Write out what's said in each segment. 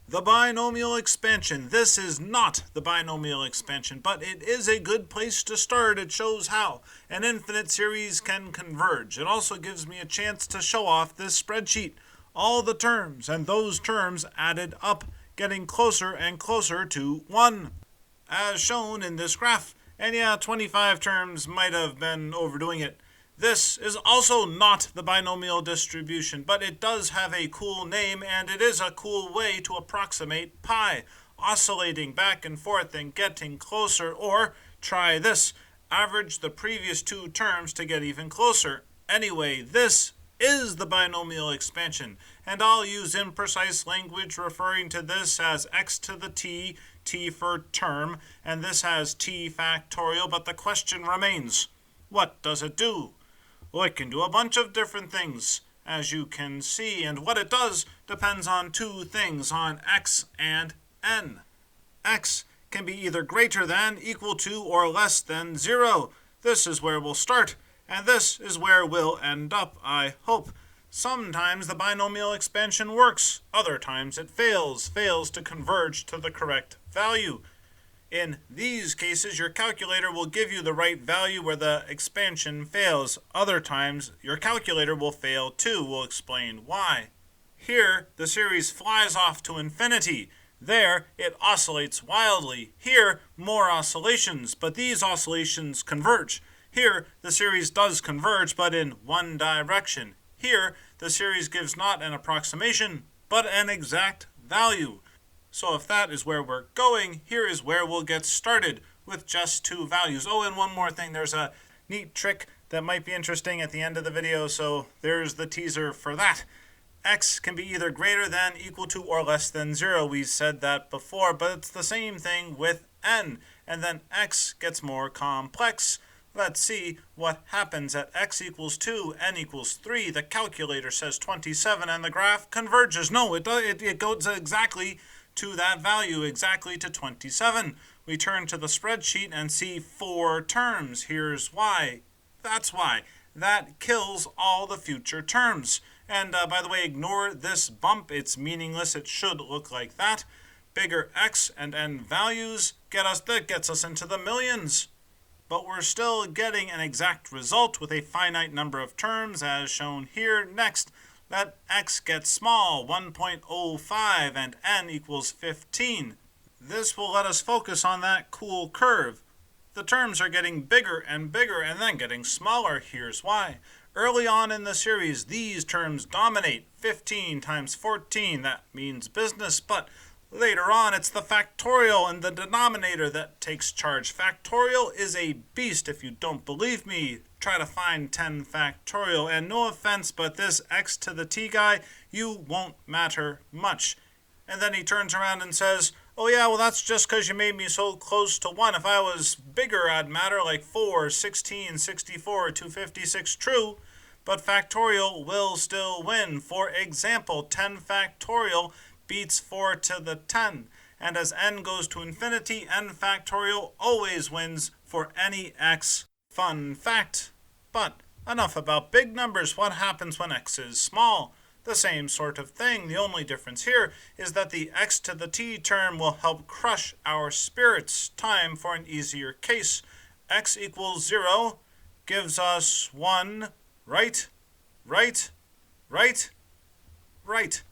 The binomial expansion. This is not the binomial expansion, but it is a good place to start. It shows how an infinite series can converge. It also gives me a chance to show off this spreadsheet. All the terms, and those terms added up, getting closer and closer to 1, as shown in this graph. And yeah, 25 terms might have been overdoing it. This is also not the binomial distribution, but it does have a cool name, and it is a cool way to approximate pi, oscillating back and forth and getting closer. Or try this, average the previous two terms to get even closer. Anyway, this is the binomial expansion, and I'll use imprecise language referring to this as x to the t, t for term, and this has t factorial, but the question remains, what does it do? Well, it can do a bunch of different things, as you can see, and what it does depends on two things, on x and n. X can be either greater than, equal to, or less than 0. This is where we'll start, and this is where we'll end up, I hope. Sometimes the binomial expansion works, other times it fails to converge to the correct value. In these cases, your calculator will give you the right value where the expansion fails. Other times, your calculator will fail too. We'll explain why. Here, the series flies off to infinity. There, it oscillates wildly. Here, more oscillations, but these oscillations converge. Here, the series does converge, but in one direction. Here, the series gives not an approximation, but an exact value. So if that is where we're going, here is where we'll get started with just two values. Oh, and one more thing, there's a neat trick that might be interesting at the end of the video, so there's the teaser for that. X can be either greater than, equal to, or less than 0. We said that before, but it's the same thing with n. And then x gets more complex. Let's see what happens at x equals 2, n equals 3. The calculator says 27, and the graph converges. No, it goes exactly to that value, exactly to 27. We turn to the spreadsheet and see 4 terms. Here's why. That's why. That kills all the future terms. And by the way, ignore this bump. It's meaningless. It should look like that. Bigger x and n values gets us into the millions. But we're still getting an exact result with a finite number of terms, as shown here. Next, let x get small, 1.05, and n equals 15. This will let us focus on that cool curve. The terms are getting bigger and bigger and then getting smaller. Here's why. Early on in the series, these terms dominate. 15 times 14, that means business, but later on, it's the factorial and the denominator that takes charge. Factorial is a beast. If you don't believe me, try to find 10 factorial. And no offense, but this x to the t guy, you won't matter much. And then he turns around and says, oh yeah, well that's just because you made me so close to 1. If I was bigger, I'd matter, like 4, 16, 64, 256, true. But factorial will still win. For example, 10 factorial beats 4 to the 10. And as n goes to infinity, n factorial always wins for any x. Fun fact. But enough about big numbers. What happens when x is small? The same sort of thing. The only difference here is that the x to the t term will help crush our spirits. Time for an easier case. X equals 0 gives us 1, right, right, right, right.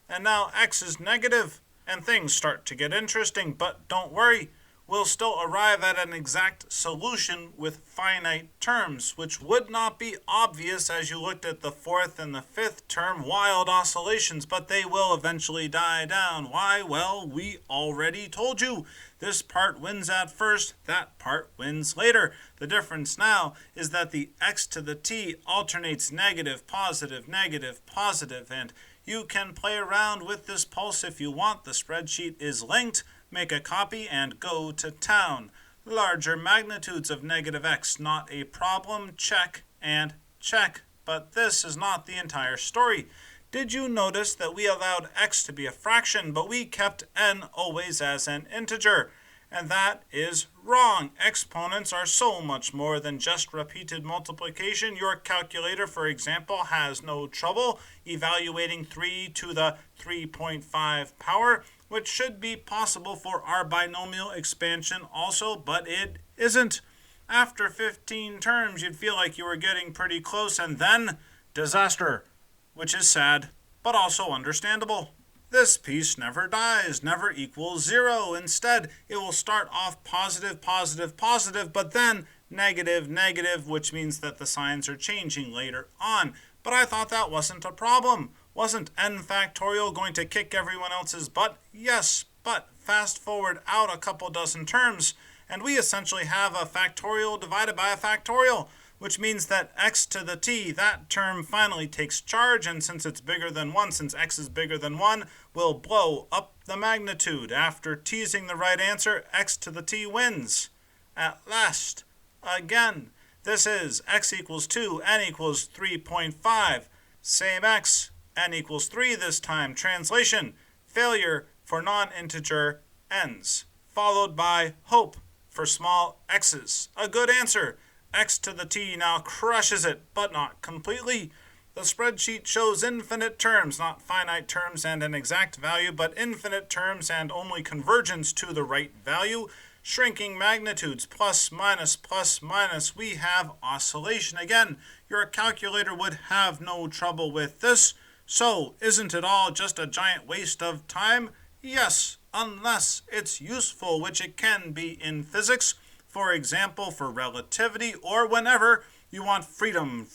And now x is negative, and things start to get interesting, but don't worry, we'll still arrive at an exact solution with finite terms, which would not be obvious as you looked at the 4th and the 5th term, wild oscillations, but they will eventually die down. Why? Well, we already told you. This part wins at first, that part wins later. The difference now is that the x to the t alternates negative, positive, and you can play around with this pulse if you want. The spreadsheet is linked. Make a copy and go to town. Larger magnitudes of negative x, not a problem. Check and check. But this is not the entire story. Did you notice that we allowed x to be a fraction, but we kept n always as an integer? And that is wrong. Exponents are so much more than just repeated multiplication. Your calculator, for example, has no trouble evaluating 3 to the 3.5 power, which should be possible for our binomial expansion also, but it isn't. After 15 terms, you'd feel like you were getting pretty close, and then disaster, which is sad, but also understandable. This piece never dies, never equals 0. Instead, it will start off positive, positive, positive, but then negative, negative, which means that the signs are changing later on. But I thought that wasn't a problem. Wasn't n factorial going to kick everyone else's butt? Yes, but fast forward out a couple dozen terms, and we essentially have a factorial divided by a factorial, which means that x to the t, that term finally takes charge, and since it's bigger than 1, since x is bigger than 1, we'll blow up the magnitude. After teasing the right answer, x to the t wins. At last, again, this is x equals 2, n equals 3.5. Same x, n equals 3 this time. Translation, failure for non-integer n's, followed by hope for small x's. A good answer. X to the t now crushes it, but not completely. The spreadsheet shows infinite terms, not finite terms and an exact value, but infinite terms and only convergence to the right value. Shrinking magnitudes, plus, minus, plus, minus. We have oscillation again. Your calculator would have no trouble with this. So, isn't it all just a giant waste of time? Yes, unless it's useful, which it can be in physics. For example, for relativity, or whenever you want freedom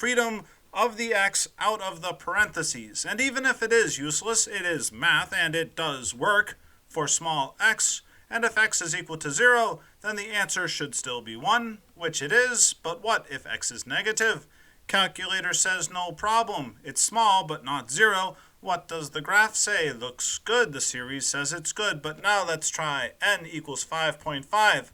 of the x out of the parentheses. And even if it is useless, it is math, and it does work for small x. And if x is equal to 0, then the answer should still be 1, which it is. But what if x is negative? Calculator says no problem. It's small, but not 0. What does the graph say? Looks good. The series says it's good. But now let's try n equals 5.5.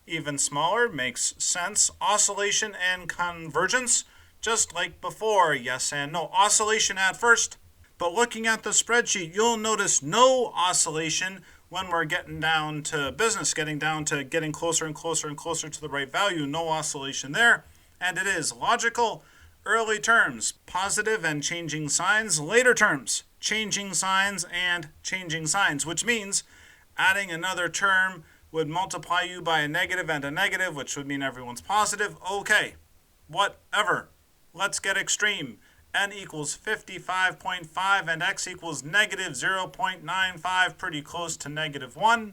Even smaller, makes sense. Oscillation and convergence, just like before. Yes and no. Oscillation at first, but looking at the spreadsheet, you'll notice no oscillation when we're getting down to business, getting down to getting closer and closer and closer to the right value. No oscillation there, and it is logical. Early terms, positive and changing signs. Later terms, changing signs and changing signs, which means adding another term would multiply you by a negative and a negative, which would mean everyone's positive. Okay, whatever. Let's get extreme. N equals 55.5 and x equals negative 0.95, pretty close to negative 1.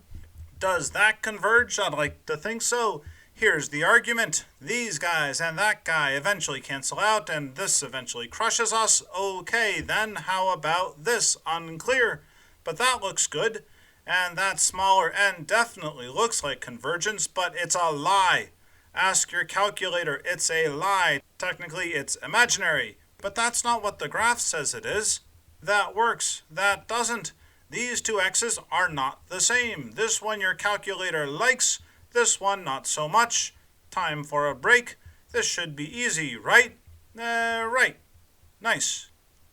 Does that converge? I'd like to think so. Here's the argument. These guys and that guy eventually cancel out, and this eventually crushes us. Okay, then how about this? Unclear. But that looks good. And that smaller n definitely looks like convergence, but it's a lie. Ask your calculator. It's a lie. Technically, it's imaginary. But that's not what the graph says it is. That works. That doesn't. These two x's are not the same. This one your calculator likes. This one not so much. Time for a break. This should be easy, right? Right. Nice.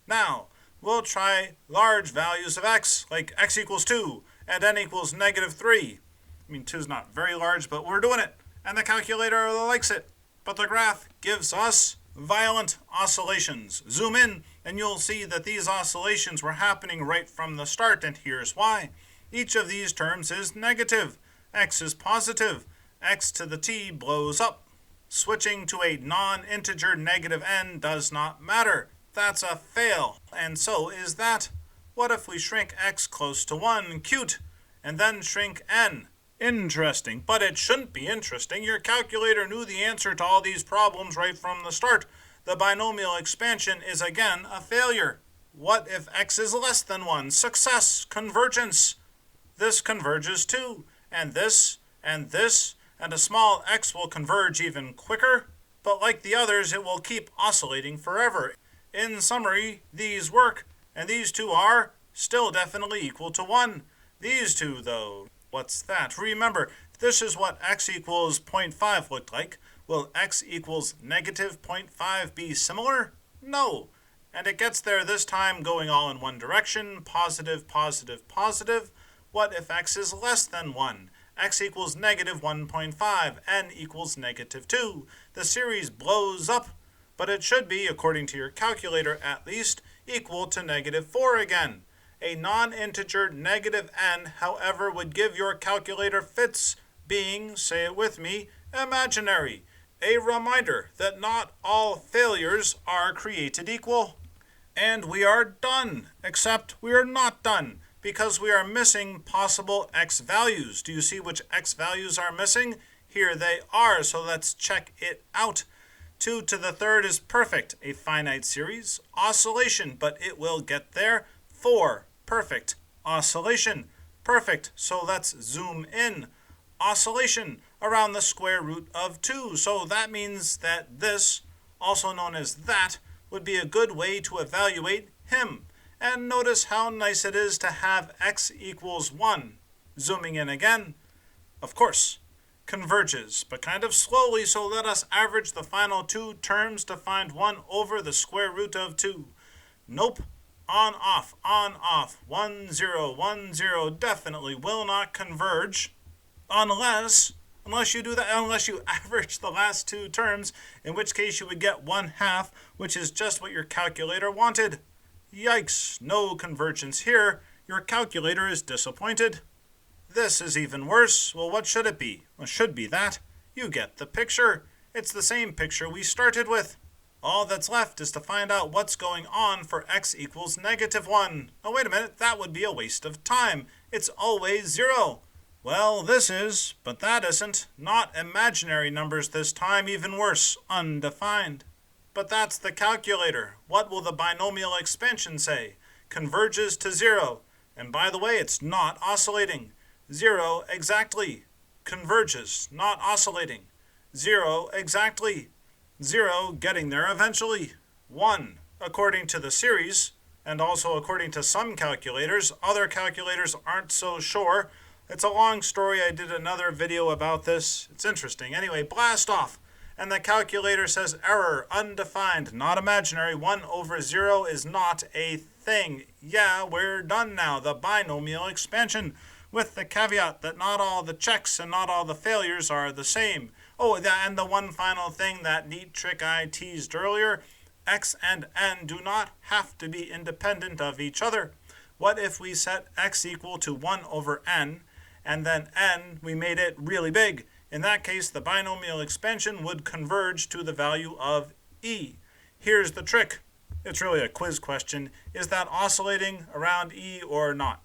Now, we'll try large values of x, like x equals 2. And n equals negative 3. I mean, 2 is not very large, but we're doing it. And the calculator likes it. But the graph gives us violent oscillations. Zoom in, and you'll see that these oscillations were happening right from the start, and here's why. Each of these terms is negative. X is positive. X to the t blows up. Switching to a non-integer negative n does not matter. That's a fail, and so is that. What if we shrink x close to 1? Cute. And then shrink n. Interesting. But it shouldn't be interesting. Your calculator knew the answer to all these problems right from the start. The binomial expansion is again a failure. What if x is less than 1? Success. Convergence. This converges too. And this, and this, and a small x will converge even quicker. But like the others, it will keep oscillating forever. In summary, these work. And these two are still definitely equal to 1. These two, though, what's that? Remember, this is what x equals 0.5 looked like. Will x equals negative 0.5 be similar? No. And it gets there this time going all in one direction. Positive, positive, positive. What if x is less than 1? x equals negative 1.5, n equals negative 2. The series blows up, but it should be, according to your calculator at least, equal to negative 4 again. A non-integer negative n, however, would give your calculator fits, being, say it with me, imaginary. A reminder that not all failures are created equal. And we are done, except we are not done, because we are missing possible x values. Do you see which x values are missing? Here they are, so let's check it out. 2 to the third is perfect, a finite series. Oscillation, but it will get there. 4, perfect. Oscillation, perfect. So let's zoom in. Oscillation, around the square root of 2. So that means that this, also known as that, would be a good way to evaluate him. And notice how nice it is to have x equals 1. Zooming in again, of course, converges, but kind of slowly, so let us average the final two terms to find 1 over the square root of 2. Nope. On, off, 1, 0, 1, 0 definitely will not converge unless you do that, unless you average the last two terms, in which case you would get 1/2, which is just what your calculator wanted. Yikes, no convergence here. Your calculator is disappointed. This is even worse. Well, what should it be? Well, it should be that. You get the picture. It's the same picture we started with. All that's left is to find out what's going on for x equals negative 1. Oh, wait a minute, that would be a waste of time. It's always 0. Well, this is, but that isn't. Not imaginary numbers this time, even worse, undefined. But that's the calculator. What will the binomial expansion say? Converges to 0. And by the way, it's not oscillating. 0 exactly. Converges, not oscillating. 0 exactly. 0 getting there eventually. 1, according to the series, and also according to some calculators. Other calculators aren't so sure. It's a long story. I did another video about this. It's interesting. Anyway, blast off. And the calculator says error, undefined, not imaginary. 1 over 0 is not a thing. Yeah, we're done now. The binomial expansion, with the caveat that not all the checks and not all the failures are the same. Oh, and the one final thing, that neat trick I teased earlier, x and n do not have to be independent of each other. What if we set x equal to 1 over n, and then n, we made it really big? In that case, the binomial expansion would converge to the value of e. Here's the trick. It's really a quiz question. Is that oscillating around e or not?